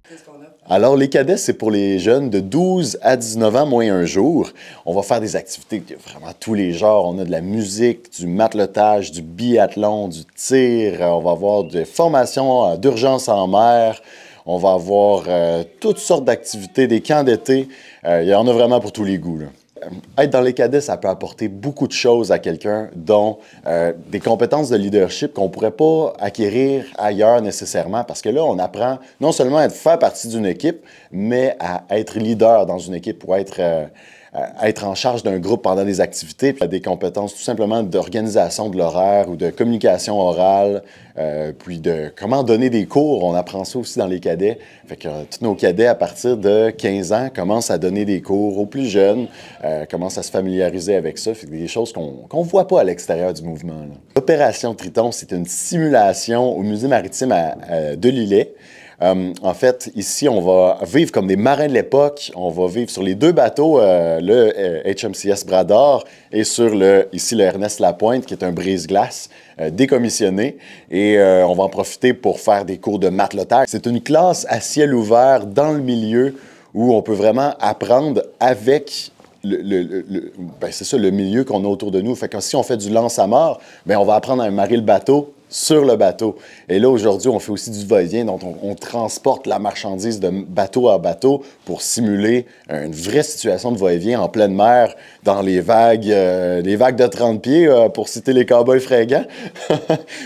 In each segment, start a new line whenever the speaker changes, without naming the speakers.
Qu'est-ce qu'on a?
Alors, les cadets, c'est pour les jeunes de 12 à 19 ans, moins un jour. On va faire des activités de vraiment tous les genres. On a de la musique, du matelotage, du biathlon, du tir. On va avoir des formations d'urgence en mer. On va avoir toutes sortes d'activités, des camps d'été. Il y en a vraiment pour tous les goûts, là. Être dans les cadets, ça peut apporter beaucoup de choses à quelqu'un, dont des compétences de leadership qu'on ne pourrait pas acquérir ailleurs nécessairement, parce que là, on apprend non seulement à faire partie d'une équipe, mais à être leader dans une équipe ou être en charge d'un groupe pendant des activités, puis des compétences tout simplement d'organisation de l'horaire ou de communication orale, puis de comment donner des cours. On apprend ça aussi dans les cadets. Fait que tous nos cadets, à partir de 15 ans, commencent à donner des cours aux plus jeunes, commencent à se familiariser avec ça. Fait que des choses qu'on ne voit pas à l'extérieur du mouvement. L'Opération Triton, c'est une simulation au Musée maritime de Lillet. En fait, ici, on va vivre comme des marins de l'époque. On va vivre sur les deux bateaux, le HMCS Brador et sur ici le Ernest Lapointe, qui est un brise-glace décommissionné. Et on va en profiter pour faire des cours de matelotage. C'est une classe à ciel ouvert dans le milieu où on peut vraiment apprendre avec c'est ça, le milieu qu'on a autour de nous. Fait que si on fait du lance-amarre, on va apprendre à marier le bateau sur le bateau. Et là, aujourd'hui, on fait aussi du va-et-vient, donc on transporte la marchandise de bateau à bateau pour simuler une vraie situation de va-et-vient en pleine mer, dans les vagues de 30 pieds, pour citer les cow-boys fringants,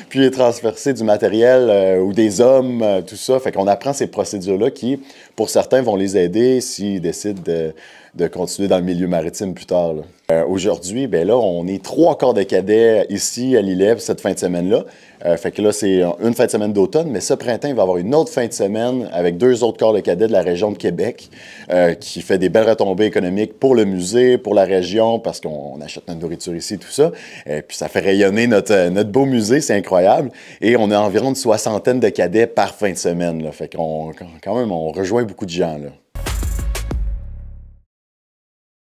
puis transverser du matériel ou des hommes, tout ça. Fait qu'on apprend ces procédures-là qui, pour certains, vont les aider s'ils décident de continuer dans le milieu maritime plus tard. Aujourd'hui, là, on est 3 corps de cadets ici à Lillet cette fin de semaine-là. Fait que là, c'est une fin de semaine d'automne, mais ce printemps, il va y avoir une autre fin de semaine avec 2 autres corps de cadets de la région de Québec qui fait des belles retombées économiques pour le musée, pour la région, parce qu'on achète notre nourriture ici, tout ça. Puis ça fait rayonner notre beau musée, c'est incroyable. Et on a environ une 60aine de cadets par fin de semaine. Là. Fait qu'on, quand même, on rejoint beaucoup de gens, là.